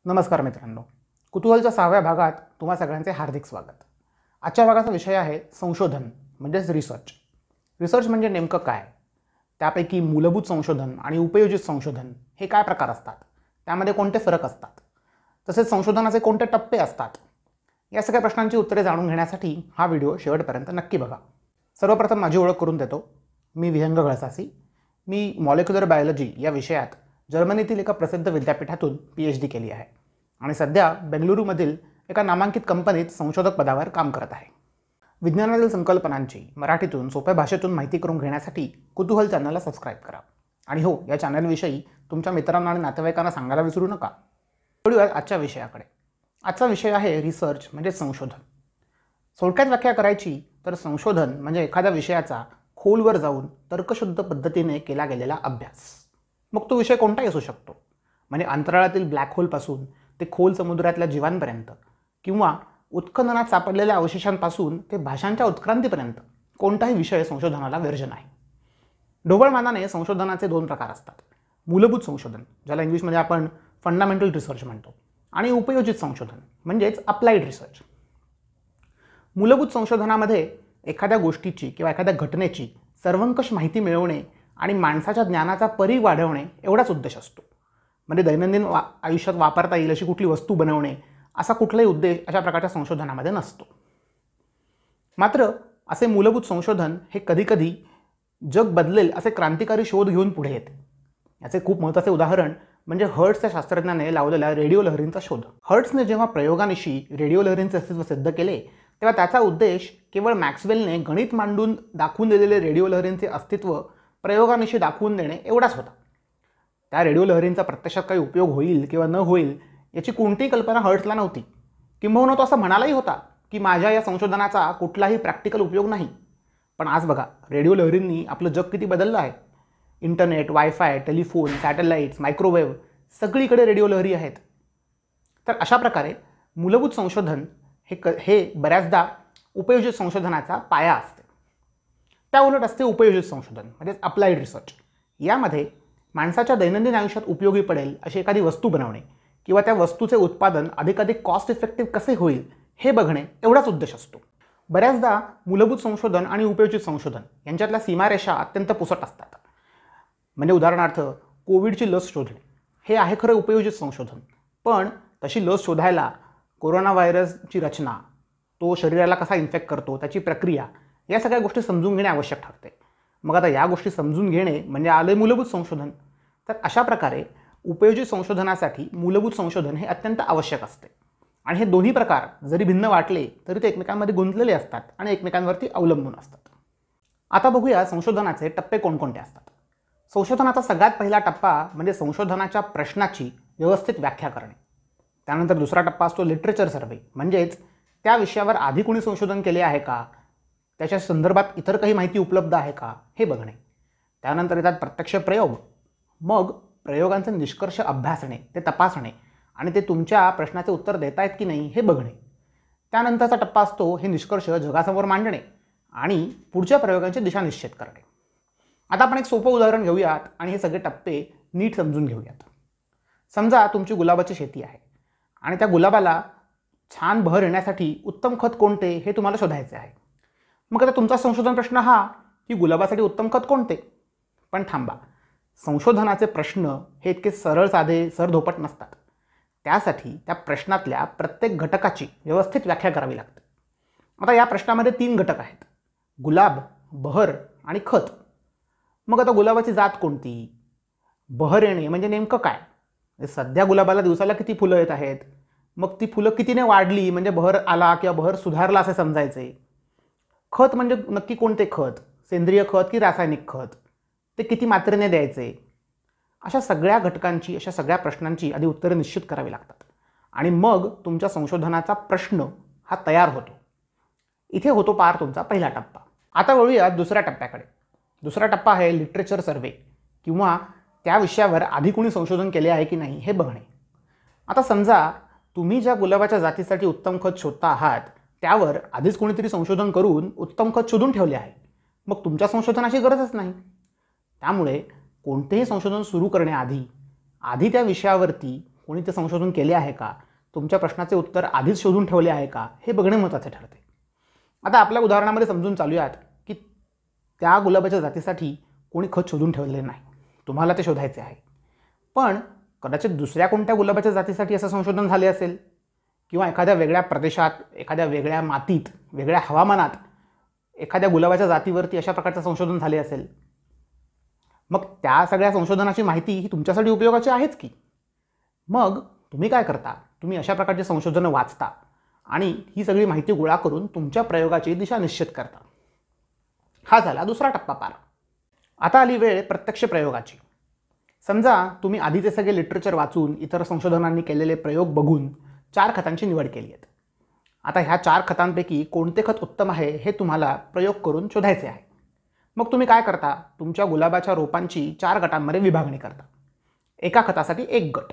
नमस्कार मित्रांनो, कुतूहलच्या 6व्या भागात तुम्हा सगळ्यांचे हार्दिक स्वागत। आजच्या भागाचा विषय आहे संशोधन म्हणजेच रिसर्च। रिसर्च म्हणजे नेमकं काय, त्यापैकी मूलभूत संशोधन आणि उपयोजित संशोधन हे काय प्रकार असतात, त्यामध्ये कोणते फरक असतात, तसेच संशोधनाचे कोणते टप्पे असतात, या सगळ्या प्रश्नांची उत्तरे जाणून घेण्यासाठी हा व्हिडिओ शेवटपर्यंत नक्की बघा। सर्वप्रथम माझी ओळख करून देतो, मी विहंग गळसासी। मी मॉलिक्युलर बायोलॉजी या विषयात जर्मनीतील एका प्रसिद्ध विद्यापीठातून PhD केली आहे आणि सध्या बेंगळुरूमधील एका नामांकित कंपनीत संशोधक पदावर काम करत आहे। विज्ञानातील संकल्पनांची मराठीतून सोप्या भाषेतून माहिती करून घेण्यासाठी कुतूहल चॅनलला सबस्क्राईब करा आणि हो, या चॅनलविषयी तुमच्या मित्रांना आणि नातेवाईकांना सांगायला विसरू नका। वळूया आजच्या विषयाकडे। आजचा विषय आहे रिसर्च म्हणजे संशोधन। थोडक्यात व्याख्या करायची तर संशोधन म्हणजे एखाद्या विषयाचा खोलवर जाऊन तर्कशुद्ध पद्धतीने केला गेलेला अभ्यास। मग तो विषय कोणताही असू शकतो, म्हणजे अंतराळातील ब्लॅक होलपासून ते खोल समुद्रातल्या जीवांपर्यंत, किंवा उत्खननात सापडलेल्या अवशेषांपासून ते भाषांच्या उत्क्रांतीपर्यंत कोणताही विषय संशोधनाला वर्ज्य नाही। ढोबळमानाने संशोधनाचे दोन प्रकार असतात, मूलभूत संशोधन ज्याला इंग्लिशमध्ये आपण फंडामेंटल रिसर्च म्हणतो, आणि उपयोजित संशोधन म्हणजेच अप्लाइड रिसर्च। मूलभूत संशोधनामध्ये एखाद्या गोष्टीची किंवा एखाद्या घटनेची सर्वंकष माहिती मिळवणे आणि माणसाच्या ज्ञानाचा परी वाढवणे एवढाच उद्देश असतो। म्हणजे दैनंदिन आयुष्यात वापरता येईल अशी कुठली वस्तू बनवणे असा कुठलाही उद्देश अशा प्रकारच्या संशोधनामध्ये नसतो। मात्र असे मूलभूत संशोधन हे कधीकधी जग बदलेल असे क्रांतिकारी शोध घेऊन पुढे येते। याचे खूप महत्त्वाचे उदाहरण म्हणजे हर्ट्झच्या शास्त्रज्ञाने लावलेला रेडिओ लहरींचा शोध। हर्ट्झने जेव्हा प्रयोगानिशी रेडिओ लहरींचे अस्तित्व सिद्ध केले तेव्हा त्याचा उद्देश केवळ मॅक्सवेलने गणित मांडून दाखवून दिलेले रेडिओ लहरींचे अस्तित्व प्रयोगानिशी दाखवून देणे एवढाच होता। त्या रेडिओ लहरींचा प्रत्यक्षात काही उपयोग होईल किंवा न होईल याची कोणतीही कल्पना हर्ट्झला नव्हती। किंबहुना तो असं म्हणालाही होता की माझ्या या संशोधनाचा कुठलाही प्रॅक्टिकल उपयोग नाही। पण आज बघा, रेडिओ लहरींनी आपलं जग किती बदललं आहे। Internet, wifi, telephone, satellites, microwave सगळीकडे रेडिओ लहरी आहेत। तर अशा प्रकारे मूलभूत संशोधन हे बऱ्याचदा उपयोजित संशोधनाचा पाया असते। त्या उलट असते उपयोजित संशोधन म्हणजेच अप्लाइड रिसर्च। यामध्ये माणसाच्या दैनंदिन आयुष्यात उपयोगी पडेल अशी एखादी वस्तू बनवणे किंवा त्या वस्तूचे उत्पादन अधिकाधिक कॉस्ट इफेक्टिव्ह कसे होईल हे बघणे एवढाच उद्देश असतो। बऱ्याचदा मूलभूत संशोधन आणि उपयोजित संशोधन यांच्यातल्या सीमारेषा अत्यंत पुसट असतात। म्हणजे उदाहरणार्थ कोविडची लस शोधणे हे आहे खरं उपयोजित संशोधन, पण तशी लस शोधायला कोरोना व्हायरसची रचना, तो शरीराला कसा इन्फेक्ट करतो, त्याची प्रक्रिया, या सगळ्या गोष्टी समजून घेणे आवश्यक ठरते। मग आता या गोष्टी समजून घेणे म्हणजे आले मूलभूत संशोधन। तर अशा प्रकारे उपयोजित संशोधनासाठी मूलभूत संशोधन हे अत्यंत आवश्यक असते आणि हे दोन्ही प्रकार जरी भिन्न वाटले तरी ते एकमेकांमध्ये गुंतलेले असतात आणि एकमेकांवरती अवलंबून असतात। आता बघूया संशोधनाचे टप्पे कोणकोणते असतात। संशोधनाचा सगळ्यात पहिला टप्पा म्हणजे संशोधनाच्या प्रश्नाची व्यवस्थित व्याख्या करणे। त्यानंतर दुसरा टप्पा असतो लिटरेचर सर्व्हे, म्हणजेच त्या विषयावर आधी कोणी संशोधन केले आहे का, त्याच्या संदर्भात इतर काही माहिती उपलब्ध आहे का हे बघणे। त्यानंतर येतात प्रत्यक्ष प्रयोग, मग प्रयोगांचे निष्कर्ष अभ्यासणे, ते तपासणे आणि ते तुमच्या प्रश्नाचे उत्तर देत आहेत की नाही हे बघणे। त्यानंतरचा टप्पा असतो हे निष्कर्ष जगासमोर मांडणे आणि पुढच्या प्रयोगांची दिशा निश्चित करणे। आता आपण एक सोपं उदाहरण घेऊयात आणि हे सगळे टप्पे नीट समजून घेऊयात। समजा तुमची गुलाबाची शेती आहे आणि त्या गुलाबाला छान बहर येण्यासाठी उत्तम खत कोणते हे तुम्हाला शोधायचे आहे। मग आता तुमचा संशोधन प्रश्न हा की गुलाबासाठी उत्तम खत कोणते। पण थांबा, संशोधनाचे प्रश्न हे इतके सरळ साधे सरधोपट नसतात। त्यासाठी त्या प्रश्नातल्या प्रत्येक घटकाची व्यवस्थित व्याख्या करावी लागते। आता या प्रश्नामध्ये 3 घटक आहेत, गुलाब, बहर आणि खत। मग आता गुलाबाची जात कोणती, बहर येणे म्हणजे नेमकं काय, सध्या गुलाबाला दिवसाला किती फुलं येत आहेत, मग ती फुलं कितीने वाढली म्हणजे बहर आला किंवा बहर सुधारला असे समजायचे। खत म्हणजे नक्की कोणते खत, सेंद्रिय खत की रासायनिक खत, ते किती मात्रेने द्यायचे। अशा सगळ्या घटकांची, अशा सगळ्या प्रश्नांची आधी उत्तरे निश्चित करावी लागतात आणि मग तुमच्या संशोधनाचा प्रश्न हा तयार होतो। इथे होतो पार तुमचा पहिला टप्पा। आता वळूया दुसऱ्या टप्प्याकडे। दुसरा टप्पा आहे लिटरेचर सर्व्हे किंवा त्या विषयावर आधी कोणी संशोधन केले आहे की नाही हे बघणे। आता समजा तुम्ही ज्या गुलाबाच्या जातीसाठी उत्तम खत शोधता आहात त्यावर आधीच कोणीतरी संशोधन करून उत्तम खत शोधून ठेवले आहे, मग तुमच्या संशोधनाची गरजच नाही। त्यामुळे कोणतेही संशोधन सुरू करण्याआधी त्या विषयावरती कोणी ते संशोधन केले आहे का, तुमच्या प्रश्नाचे उत्तर आधीच शोधून ठेवले आहे का, हे बघणे महत्त्वाचे ठरते. आता आपल्या उदाहरणामध्ये समजून चालूयात की त्या गुलाबाच्या जातीसाठी कोणी खत शोधून ठेवलेले नाही, तुम्हाला ते शोधायचे आहे. पण कदाचित दुसऱ्या कोणत्या गुलाबाच्या जातीसाठी असं संशोधन झाले असेल, किंवा एखाद्या वेगळ्या प्रदेशात, एखाद्या वेगळ्या मातीत, वेगळ्या हवामानात एखाद्या गुलाबाच्या जातीवरती अशा प्रकारचं संशोधन झाले असेल. मग त्या सगळ्या संशोधनाची माहिती ही तुमच्यासाठी उपयोगाची आहेच की. मग तुम्ही काय करता, तुम्ही अशा प्रकारचे संशोधनं वाचता आणि ही सगळी माहिती गोळा करून तुमच्या प्रयोगाची दिशा निश्चित करता. हा झाला दुसरा टप्पा पार. आता आली वेळ प्रत्यक्ष प्रयोगाची. समजा तुम्ही आधीचे सगळे लिटरेचर वाचून, इतर संशोधनांनी केलेले प्रयोग बघून 4 खतांची निवड केली आहे. आता ह्या 4 खतांपैकी कोणते खत उत्तम आहे हे तुम्हाला प्रयोग करून शोधायचे आहे. मग तुम्ही काय करता, तुमच्या गुलाबाच्या रोपांची 4 गटांमध्ये विभागणी करता. एका खतासाठी 1 गट.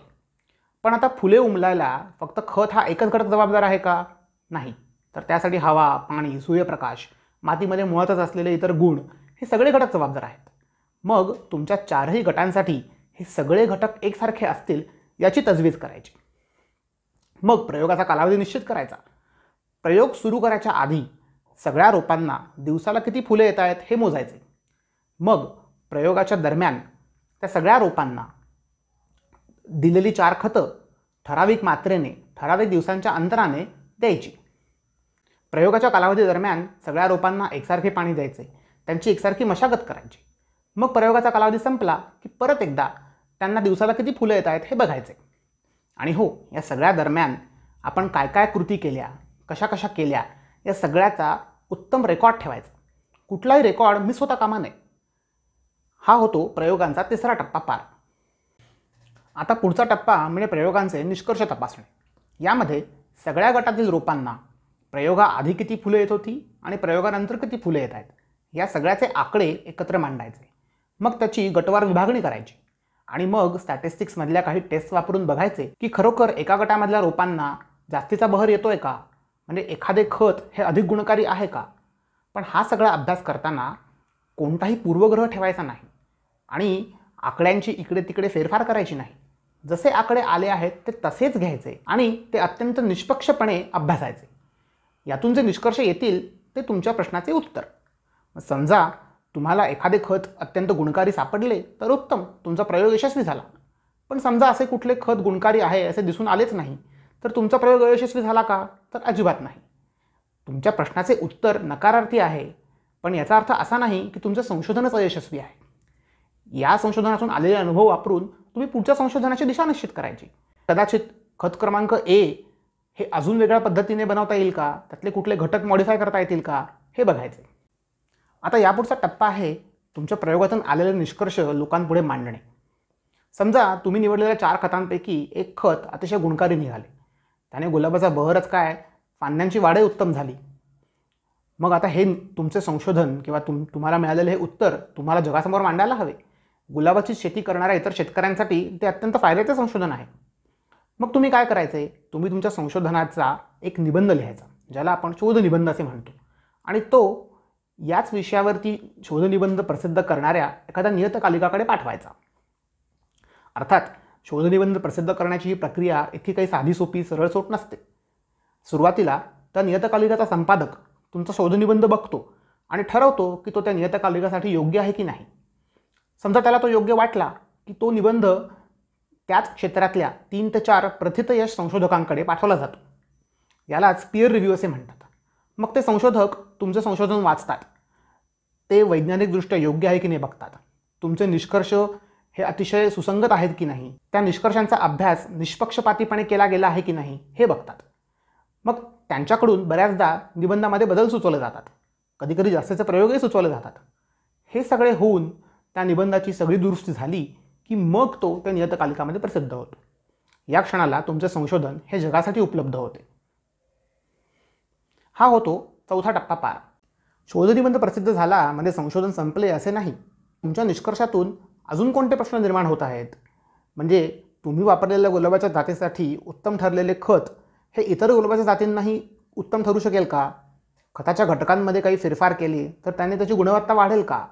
पण आता फुले उमलायला फक्त खत हा एकच घटक जबाबदार आहे का? नाही. तर त्यासाठी हवा, पाणी, सूर्यप्रकाश, मातीमध्ये मुळातच असलेले इतर गुण हे सगळे घटक जबाबदार आहेत. मग तुमच्या 4ही गटांसाठी हे सगळे घटक एकसारखे असतील याची तजवीज करायची. मग प्रयोगाचा कालावधी निश्चित करायचा. प्रयोग सुरू करायच्या आधी सगळ्या रोपांना दिवसाला किती फुले येत आहेत हे मोजायचे. मग प्रयोगाच्या दरम्यान त्या सगळ्या रोपांना दिलेली 4 खतं ठराविक मात्रेने, ठराविक दिवसांच्या अंतराने द्यायची. प्रयोगाच्या कालावधी दरम्यान सगळ्या रोपांना एकसारखे पाणी द्यायचे, त्यांची एकसारखी मशागत करायची. मग प्रयोगाचा कालावधी संपला की परत एकदा त्यांना दिवसाला किती फुलं येत आहेत हे बघायचे. आणि हो, या सगळ्या दरम्यान आपण काय काय कृती केल्या, कशा कशा केल्या, या सगळ्याचा उत्तम रेकॉर्ड ठेवायचा. कुठलाही रेकॉर्ड मिस होता कामा नये. हा होतो प्रयोगांचा तिसरा टप्पा पार. आता पुढचा टप्पा म्हणजे प्रयोगांचे निष्कर्ष तपासणे. यामध्ये सगळ्या गटातील रोपांना प्रयोगाआधी किती फुलं येत होती आणि प्रयोगानंतर किती फुलं येत आहेत या सगळ्याचे आकडे एकत्र मांडायचे. मग त्याची गटवार विभागणी करायची आणि मग स्टॅटिस्टिक्समधल्या काही टेस्ट वापरून बघायचे की खरोखर एका गटामधल्या रोपांना जास्तीचा बहर येतोय का, म्हणजे एखादे खत हे अधिक गुणकारी आहे का. पण हा सगळा अभ्यास करताना कोणताही पूर्वग्रह ठेवायचा नाही आणि आकड्यांची इकडे तिकडे फेरफार करायची नाही. जसे आकडे आले आहेत ते तसेच घ्यायचे आणि ते अत्यंत निष्पक्षपणे अभ्यासायचे. यातून जे निष्कर्ष येतील ते तुमच्या प्रश्नाचे उत्तर. समजा तुम्हाला एखादे खत अत्यंत गुणकारी सापडले तर उत्तम, तुमचा प्रयोग यशस्वी झाला. पण समजा असे कुठले खत गुणकारी आहे असे दिसून आलेच नाही तर तुमचा प्रयोग अयशस्वी झाला का? तर अजिबात नाही. तुमच्या प्रश्नाचे उत्तर नकारार्थी आहे, पण याचा अर्थ असा नाही की तुमचं संशोधनच अयशस्वी आहे. या संशोधनातून आलेले अनुभव वापरून तुम्ही पुढच्या संशोधनाची दिशा निश्चित करायची. कदाचित खत क्रमांक ए हे अजून वेगळ्या पद्धतीने बनवता येईल का, त्यातले कुठले घटक मॉडिफाय करता येतील का हे बघायचे. आता यापुढचा टप्पा आहे तुमच्या प्रयोगातून आलेले निष्कर्ष लोकांपुढे मांडणे. समजा तुम्ही निवडलेल्या 4 खतांपैकी एक खत अतिशय गुणकारी निघाले, त्याने गुलाबाचा बहरच काय, फांद्यांची वाढही उत्तम झाली. मग आता हे तुमचे संशोधन किंवा तुम्हाला मिळालेले हे उत्तर तुम्हाला जगासमोर मांडायला हवे. गुलाबाची शेती करणाऱ्या इतर शेतकऱ्यांसाठी ते अत्यंत फायद्याचे संशोधन आहे. मग तुम्ही काय करायचे, तुम्ही तुमच्या संशोधनाचा एक निबंध लिहायचा, ज्याला आपण शोधनिबंध असे म्हणतो, आणि तो याच विषयावरती शोधनिबंध प्रसिद्ध करणाऱ्या एखाद्या नियतकालिकाकडे पाठवायचा. अर्थात शोधनिबंध प्रसिद्ध करण्याची ही प्रक्रिया इतकी काही साधी सोपी सरळसोट नसते. सुरुवातीला त्या नियतकालिकाचा संपादक तुमचा शोधनिबंध बघतो आणि ठरवतो की तो त्या नियतकालिकासाठी योग्य आहे की नाही. समजा त्याला तो योग्य वाटला की तो निबंध त्याच क्षेत्रातल्या 3 ते 4 प्रथितयश संशोधकांकडे पाठवला जातो. यालाच पीअर रिव्ह्यू असे म्हणतात. मग ते संशोधक तुमचे संशोधन वाचतात, ते वैज्ञानिकदृष्ट्या योग्य आहे की नाही बघतात, तुमचे निष्कर्ष हे अतिशय सुसंगत आहेत की नाही, त्या निष्कर्षांचा अभ्यास निष्पक्षपातीपणे केला गेला आहे की नाही हे बघतात. मग त्यांच्याकडून बऱ्याचदा निबंधामध्ये बदल सुचवले जातात, कधीकधी जास्तीचे प्रयोगही सुचवले जातात. हे सगळे होऊन त्या निबंधाची सगळी दुरुस्ती झाली की मग तो त्या नियतकालिकामध्ये प्रसिद्ध होतो. या क्षणाला तुमचे संशोधन हे जगासाठी उपलब्ध होते. हा होतो चौथा टप्पा पार. शोधनिबंध प्रसिद्ध झाला म्हणजे संशोधन संपले असे नाही. तुमच्या निष्कर्षातून अजून कोणते प्रश्न निर्माण होत आहेत, म्हणजे तुम्ही वापरलेल्या गुलाबाच्या जातीसाठी उत्तम ठरलेले खत हे इतर गुलाबाच्या जातींनाही उत्तम ठरू शकेल का? खताच्या घटकांमध्ये काही फेरफार केले तर त्याने त्याची गुणवत्ता वाढेल का?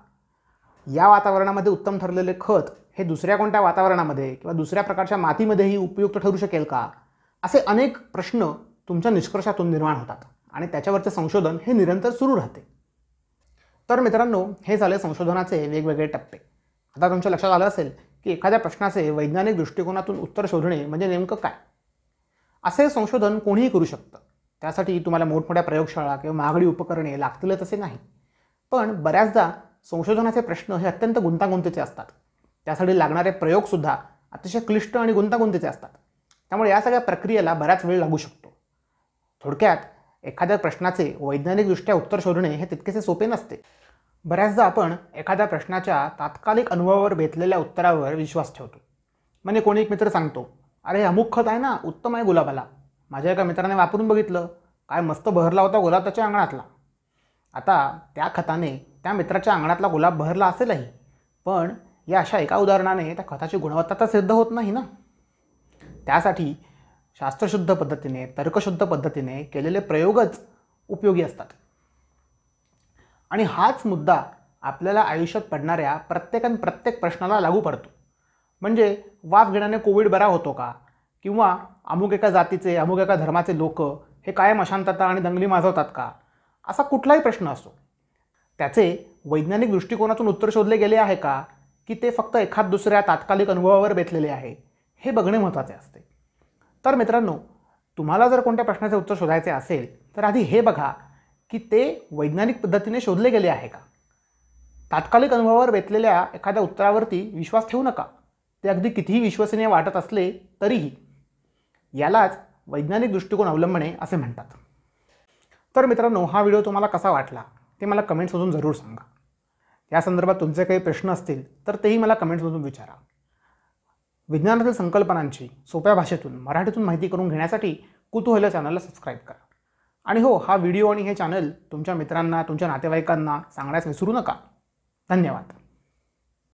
या वातावरणामध्ये उत्तम ठरलेले खत हे दुसऱ्या कोणत्या वातावरणामध्ये किंवा दुसऱ्या प्रकारच्या मातीमध्येही उपयुक्त ठरू शकेल का, असे अनेक प्रश्न तुमच्या निष्कर्षातून निर्माण होतात आणि त्याच्यावरचे संशोधन हे निरंतर सुरू राहते. तर मित्रांनो, हे झाले संशोधनाचे वेगवेगळे टप्पे. आता तुमच्या लक्षात आलं असेल की एखाद्या प्रश्नाचे वैज्ञानिक दृष्टिकोनातून उत्तर शोधणे म्हणजे नेमकं काय. असे संशोधन कोणीही करू शकतं. त्यासाठी तुम्हाला मोठमोठ्या प्रयोगशाळा किंवा महागडी उपकरणे लागतीलच असे नाही. पण बऱ्याचदा संशोधनाचे प्रश्न हे अत्यंत गुंतागुंतीचे असतात. त्यासाठी लागणारे प्रयोगसुद्धा अतिशय क्लिष्ट आणि गुंतागुंतीचे असतात. त्यामुळे या सगळ्या प्रक्रियेला बराच वेळ लागू शकतो. थोडक्यात एखाद्या प्रश्नाचे वैज्ञानिकदृष्ट्या उत्तर शोधणे हे तितकेसे सोपे नसते. बऱ्याचदा आपण एखाद्या प्रश्नाच्या तात्कालिक अनुभवावर बेतलेल्या उत्तरावर विश्वास ठेवतो. म्हणजे कोणी एक मित्र सांगतो, अरे अमुक खत आहे ना, उत्तम आहे गुलाबाला. माझ्या एका मित्राने वापरून बघितलं, काय मस्त बहरला होता गुलाब त्याच्या अंगणातला. आता त्या खताने त्या मित्राच्या अंगणातला गुलाब बहरला असेलही, पण या अशा एका उदाहरणाने त्या खताची गुणवत्ता तर सिद्ध होत नाही ना. त्यासाठी शास्त्रशुद्ध पद्धतीने, तर्कशुद्ध पद्धतीने केलेले प्रयोगच उपयोगी असतात. आणि हाच मुद्दा आपल्याला आयुष्यात पडणाऱ्या प्रत्येक प्रश्नाला लागू पडतो. म्हणजे वाफ घेण्याने कोविड बरा होतो का, किंवा अमुक एका जातीचे, अमुक एका धर्माचे लोक हे कायम अशांतता आणि दंगली माजवतात का, असा कुठलाही प्रश्न असो, त्याचे वैज्ञानिक दृष्टिकोनातून उत्तर शोधले गेले आहे का, की ते फक्त एखाद दुसऱ्या तात्कालिक अनुभवावर बेतलेले आहे, हे बघणे महत्त्वाचे असते. तर मित्रांनो, तुम्हाला जर कोणत्या प्रश्नाचे उत्तर शोधायचे असेल तर आधी हे बघा की ते वैज्ञानिक पद्धतीने शोधले गेले आहे का. तात्कालिक अनुभवावर बेतलेल्या एखाद्या उत्तरावरती विश्वास ठेवू नका. ते अगदी कितीही विश्वसनीय वाटत असले तरीही. यालाच वैज्ञानिक दृष्टिकोन अवलंबणे असे म्हणतात. तर मित्रांनो, हा व्हिडिओ तुम्हाला कसा वाटला ते मला कमेंट्समधून जरूर सांगा. या संदर्भात तुमचे काही प्रश्न असतील तर तेही मला कमेंट्समधून विचारा. विज्ञानातील संकल्पनांची सोप्या भाषेतून मराठीतून माहिती करून घेण्यासाठी कुतूहल चॅनलला सबस्क्राईब करा. आणि हो, हा व्हिडिओ आणि हे चॅनल तुमच्या मित्रांना, तुमच्या नातेवाईकांना सांगण्यास विसरू नका. धन्यवाद.